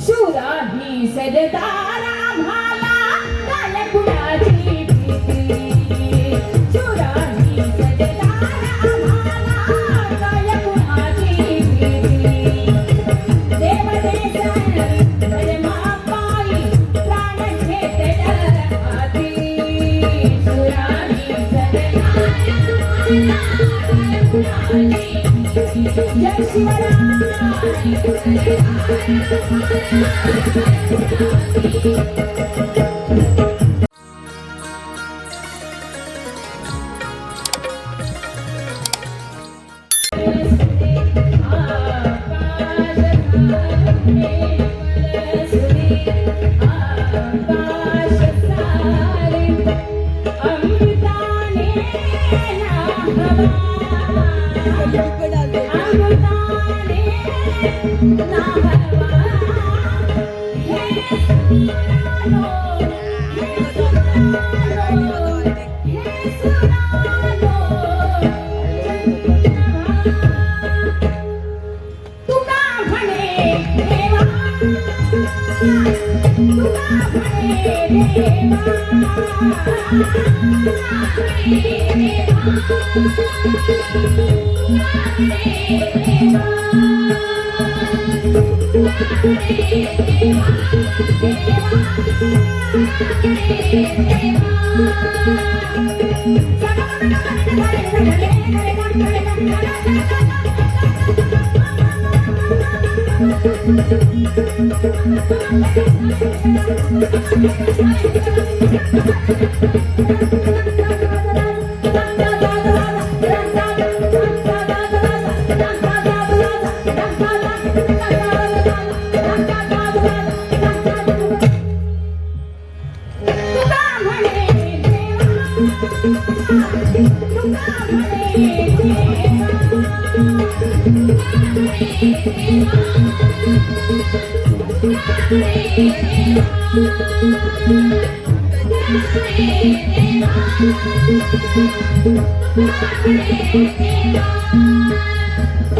शूरा ही सरदारा भाला काल कुणाची भीती शूरा ही सरदारा भाला काल कुणाची भीती देव देसन धर्मा पायी प्राण घेतल हाती शूरा ही सरदारा भाला काल कुणाची जय शिवराय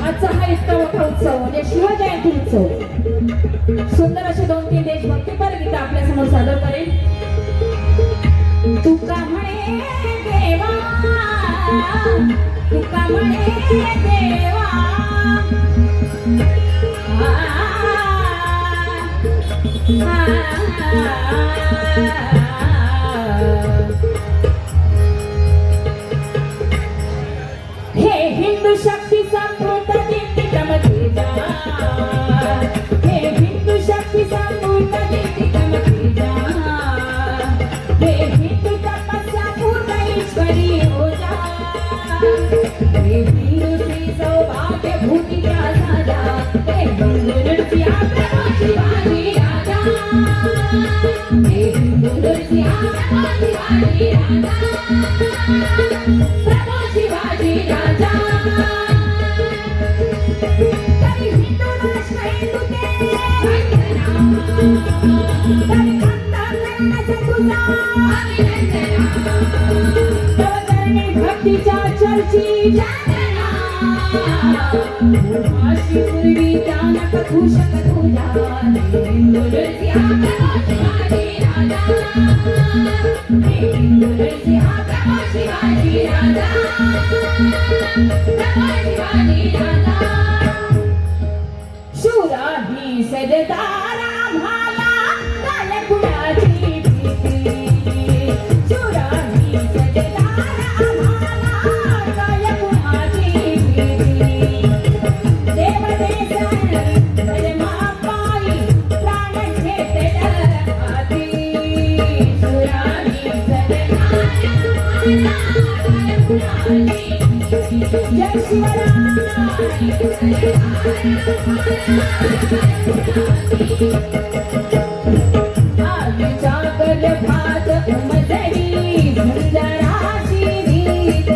आजचा हा इतका मोठा उत्सव म्हणजे शिवजयंती उत्सव सुंदर असे 2-3 देशभक्तीपर गीत आपल्या समोर सादर करेल. तुका म्हणे देवा तुका म्हणे देवा हे हिंदू शक्ती संपूर्ण दिव्य चमकीचा हे हिंदू शक्ती संपूर्ण दिव्य चमकीचा हे हिंदू तपस्या पूर्ण ईश्वरी हो जा हे हिंदू श्री सौभाग्य भूतीचा साजा हे हिंदू नृत्या प्रभू शिवाजी राजा हे हिंदू नृत्या प्रभू शिवाजी राजा प्रभू शिवाजी राजा तरी हिंदू लष्करी तुझे तरी अंतःकरणाचा तुझा अवतरणी भक्तीच्या चर्ची जागरणा भाषी पूर्वी जानक भूषक तुझा हिंदू नृत्या प्रभू शिवाजी राजा हिंदू नृत्या प्रभू शिवाजी राजा शूरा ही सरदारा भाला काल कुणाची भीती शूरा ही सरदारा भाला काल कुणाची भीती देव देसन धर्मा पायी प्राण घेतल हाती शूरा ही सरदारा जय शिवराय आईच्या गर्भात उमजली झुंजराची रीत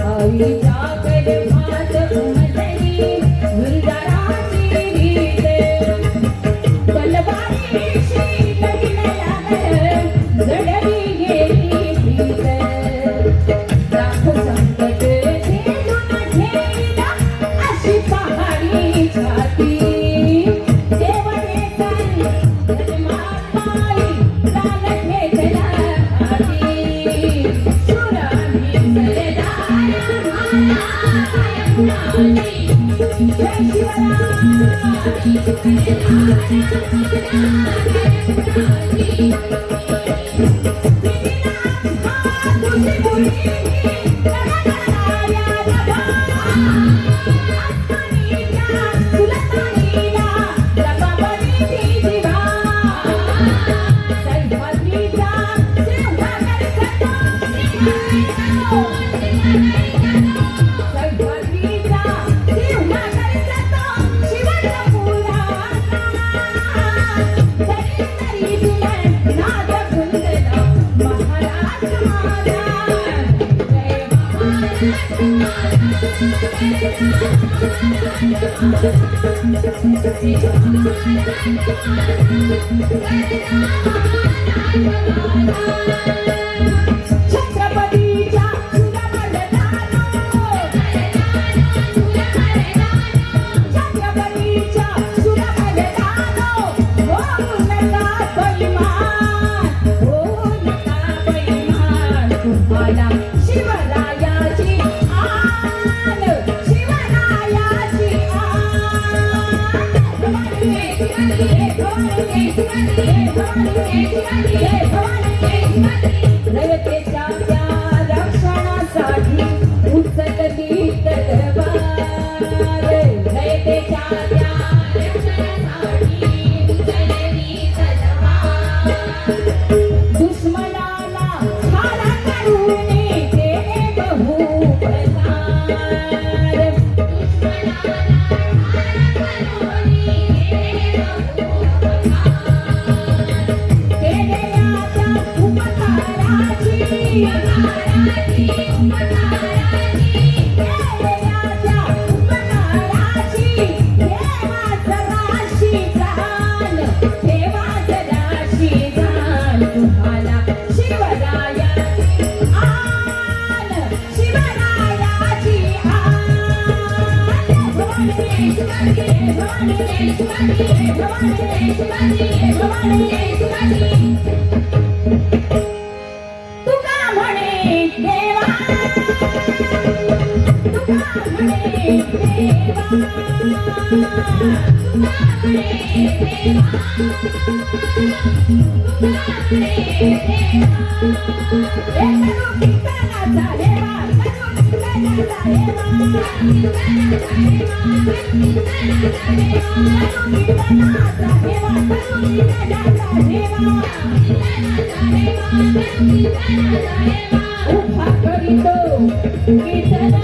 आईच्या गर्भात उमजली झुंजराची रीत तलवारीशी लगीन लागलं जडली गेली भीत लाखो संकट झेलून घेईला अशी पहाडी छाती देव छत्रपतीच्या छत्रपतीच्या सुरमर्यादा हो नका बैमान हो नका बैमान तुम्हाला शिवरायाची आन शिवरायाची रयतेच्या त्या रक्षणासाठी उचलली तलवार रयतेच्या त्या रक्षणासाठी उचलली तलवार दुश्मनाला ठार करून केले बहुप्रकार तुम्हाला शिवरायाची आन शिवरायाची तुका म्हणे देवा तुका म्हणे देवा उभा करीतो कीर्तन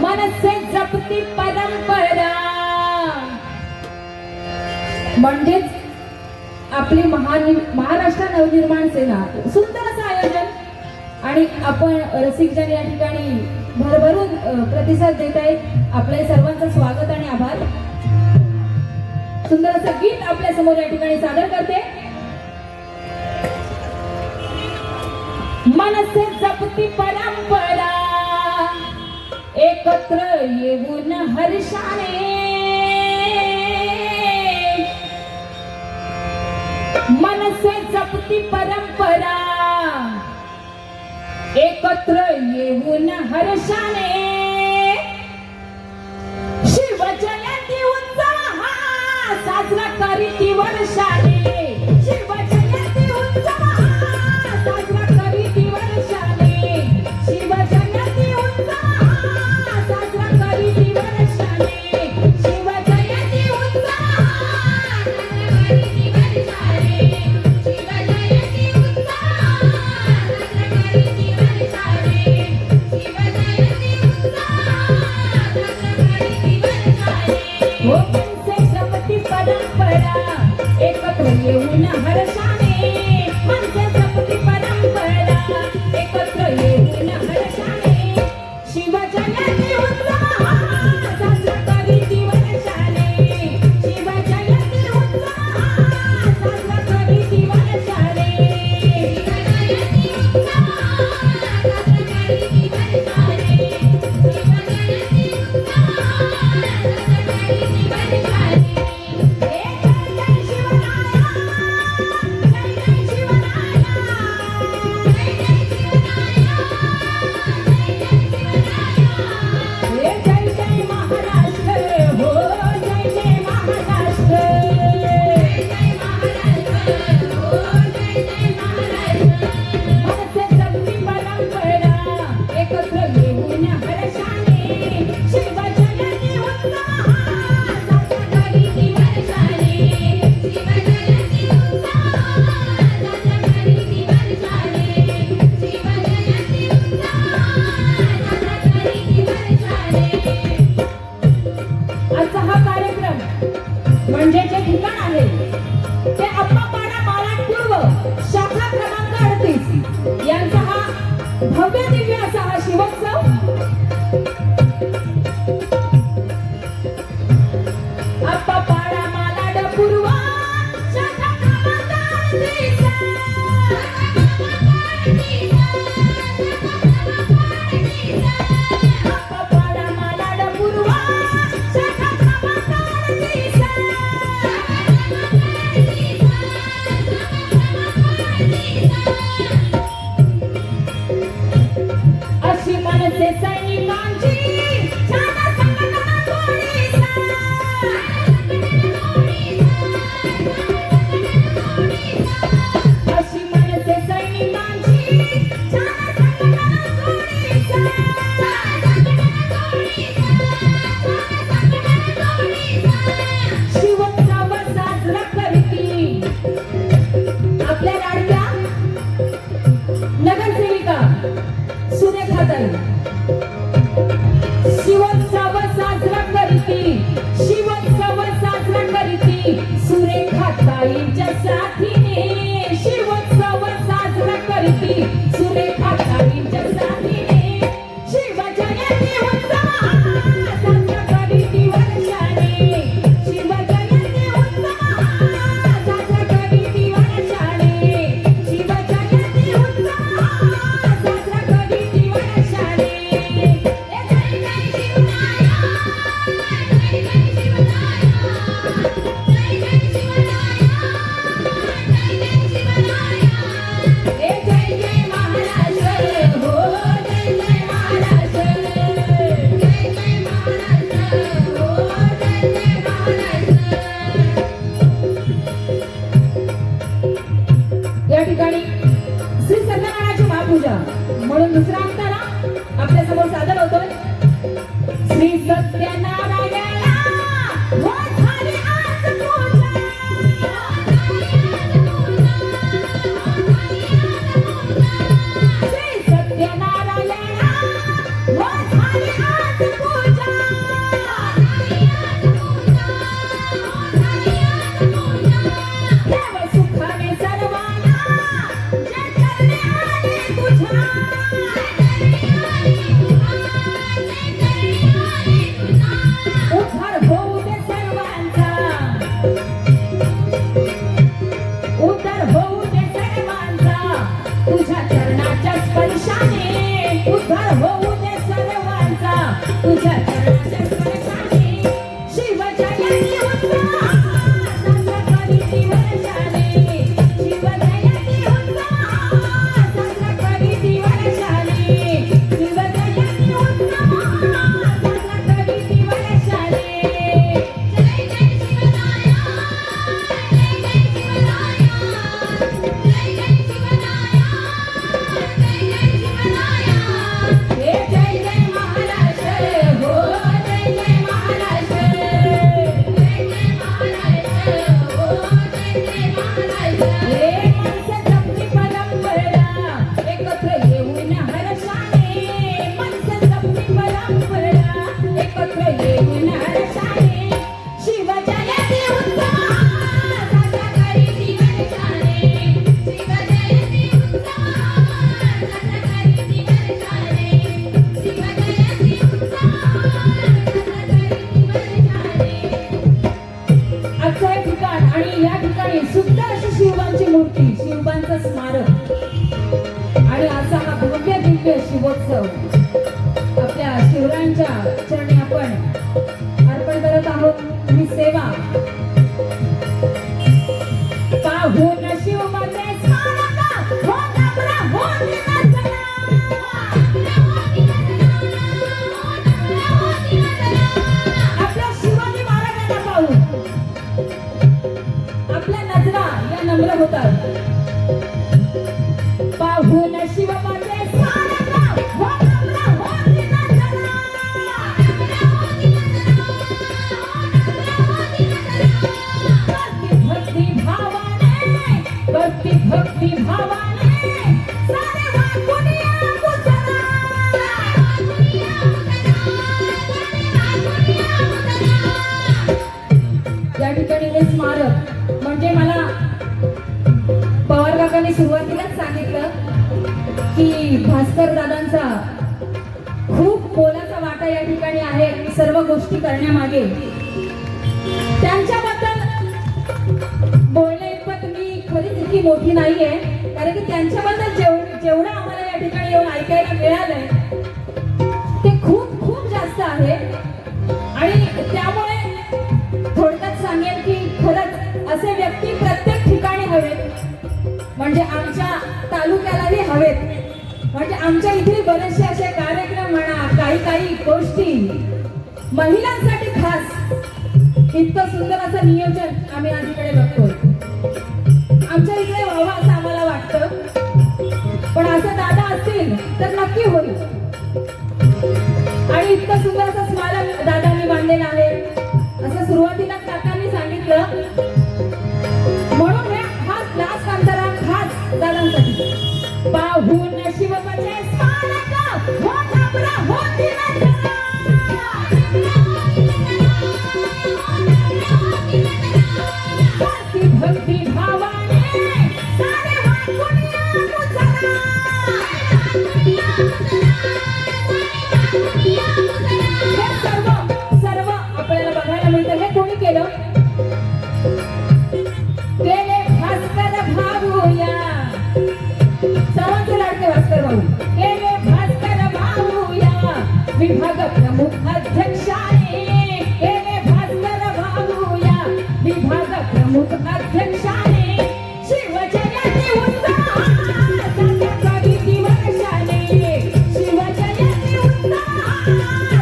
मनसे जपती परंपरा म्हणजेच आपली महाराष्ट्र नवनिर्माण सेना सुंदर असं आयोजन आणि आपण रसिकजन या ठिकाणी भरभरून प्रतिसाद देत आहेत. आपल्या सर्वांचं स्वागत आणि आभार. सुंदर असं गीत आपल्या समोर या ठिकाणी सादर करते. मनसे जपती परंपरा एकत्र येऊन हर्षाने मनसे जपती परंपरा एकत्र येऊन हर्षाने शिवजयंती उत्सव हा साजरा करीती वर्षाने शिवजयंती उत्सव हा साजरा करीती वर्षाने शिवजयंती उत्सव हा साजरा करीती वर्षाने शिवजयंती उत्सव हा साजरा करीती वर्षाने शिवजयंती उत्सव हा साजरा भव्य दिव्य असा हा शिवोत्सव आप्पा पाडा मालाड पूर्वा शाखा कामाचा आप्पा पाडा मालाड पूर्वा शाखा कामाचा अशी मनसे सैनिकांची छान संघटना कोणीसा अशी मनसे सैनिकांची छान संघटना कोणीसा शिवोत्सव साजरा करती आपल्या लाडक्या नगरसेविका सुरेखाताई शिवोत्सव साजरा करती शिवोत्सव साजरा करती सुरेखाताईंच्या साथीने शिवोत्सव साजरा करती सुरेखाताईंच्या साथीने शिवजयंती उत्सव साजरा करती वर्षाने शिवजयंती उत्सव साजरा करती वर्षाने शिवजयंती उत्सव साजरा करती वर्षाने या ठिकाणी श्री सत्यनारायणाची महापूजा म्हणून दुसरा अंतरा आपल्या समोर सादर होतोय श्री सत्यनारायणा हो झाली आज पूजा श्री सत्यनारायणा हो झाली आज पूजा ठेव सुखाने सर्वांना जय करणे आले तुझ्या उद्धार होऊ दे सर्वांचा उद्धार होऊ दे सर्वांचा तुझ्या चरणाच्या स्पर्शाने उद्धार होऊ दे सर्वांचा तुझ्या चरणाच्या स्पर्शाने शिवजयंती उत्सव साजरा करती वर्षाने शिवजयंती उत्सव साजरा करती वर्षाने शिवजयंती उत्सव साजरा करती वर्षाने जय जय शिवराया जय जय शिवराया जय जय शिवराया जय जय शिवराया हे जय जय महाराष्ट्र हो जय जय महाराष्ट्र जय जय महाराष्ट्र हो जय जय महाराष्ट्र हे माणसं जपली परंपरा एकत्र येऊन हर्षाने माणसं जपली परंपरा एकत्र येऊन हर्षाने शिवजयंती उत्सव साजरा करती वर्षाने शिवजयंती उत्सव साजरा करती वर्षाने शिवजयंती उत्सव साजरा करती वर्षाने आजचं हे ठिकाण आणि या ठिकाणी सुद्धा अशी शिवबांची मूर्ती शिवबांचं स्मारक आणि असा हा भव्य दिव्य शिवोत्सव आपल्या शिवरायांच्या चरणी आपण अर्पण करत आहोत ही सेवा पाहून शिवबाचे स्मारक हो नम्र हो दिनजना आपल्या शिवाजी महाराजांना पाहून आपल्या नजरा या नम्र होतात पाहून शिवबाचे स्मारक हो नम्र हो दिनजना भक्ती भावाने भक्ती भावाने सारे वाकुनिया गुजरा या ठिकाणी हे स्मारक म्हणजे मला भास्कर दादांचा खूप मोलाचा वाटा या ठिकाणी आहे सर्व गोष्टी करण्यामागे. त्यांच्याबद्दल बोलण्या इतपत मी खरीच इतकी मोठी नाहीये, कारण की त्यांच्याबद्दल जेवढं आम्हाला या ठिकाणी येऊन ऐकायला मिळालंय ते खूप खूप जास्त आहे. आणि त्यामुळे थोडक्यात सांगेन की खरंच असे व्यक्ती प्रत्येक ठिकाणी हवेत, म्हणजे आमच्या तालुक्यालाही हवेत. म्हणजे आमच्या इथे बरेचसे असे कार्यक्रम म्हणा, काही गोष्टी महिलांसाठी खास इतकं सुंदर असं नियोजन आम्ही आधीकडे बघतोय. आमच्या इकडे व्हावं असं आम्हाला वाटतं, पण असं दादा असतील तर नक्की होईल. आणि इतकं सुंदर असं स्मारक दादांनी बांधलेलं आहे असं सुरुवातीला काकांनी सांगितलं, म्हणून हा लास्ट अंतराळ खास दादांसाठी. पाहून शिवबाचे स्मारक हो थांबला होती नजरा, भक्ती भावाने सारे वाकुनिया मुजरा. हे सर्व आपल्याला बघायला मिळतं. हे कोणी केलं? केले भास्कर भाऊया, सर्वांचे लाडके भास्कर भाऊ. केले भास्कर भाऊया विभाग प्रमुख अध्यक्षाने, केले भास्कर भाऊया विभाग प्रमुख अध्यक्षाने. शिवजयंती उत्साह साजरा करीत वर्षाने, शिवजयंती उत्साह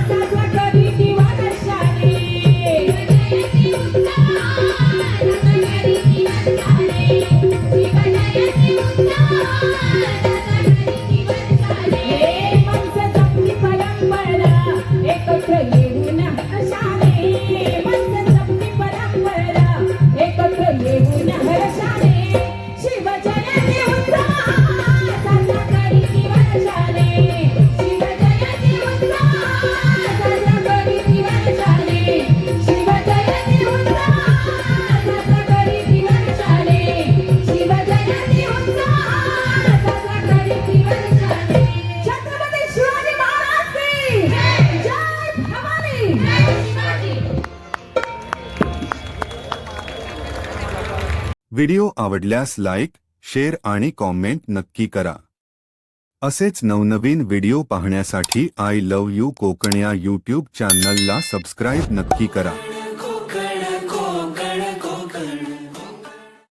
साजरा करीत वर्षाने. शिवजयंती उत्साह साजरा करीत वर्षाने, शिवजयंती उत्साह साजरा करीत वर्षाने. माणसं जपली परंपरा एकत्र येऊन हर्षाने, माणसं जपली परंपरा एकत्र येऊन हर्षाने. शिवजयंती उत्साह साजरा करीत वर्षाने, शिवजयंती उत्साह साजरा करीत वर्षाने, शिवजयंती उत्साह साजरा करीत वर्षाने, शिवजयंती उत्साह साजरा करीत वर्षाने. छत्रपती शिवाजी महाराज की जय भवानी. व्हिडिओ आवडल्यास लाईक, शेअर आणि कॉमेंट नक्की करा. असेच नवनवीन व्हिडिओ पाहण्यासाठी आय लव्ह यू कोकण या यूट्यूब चॅनलला सबस्क्राईब नक्की करा.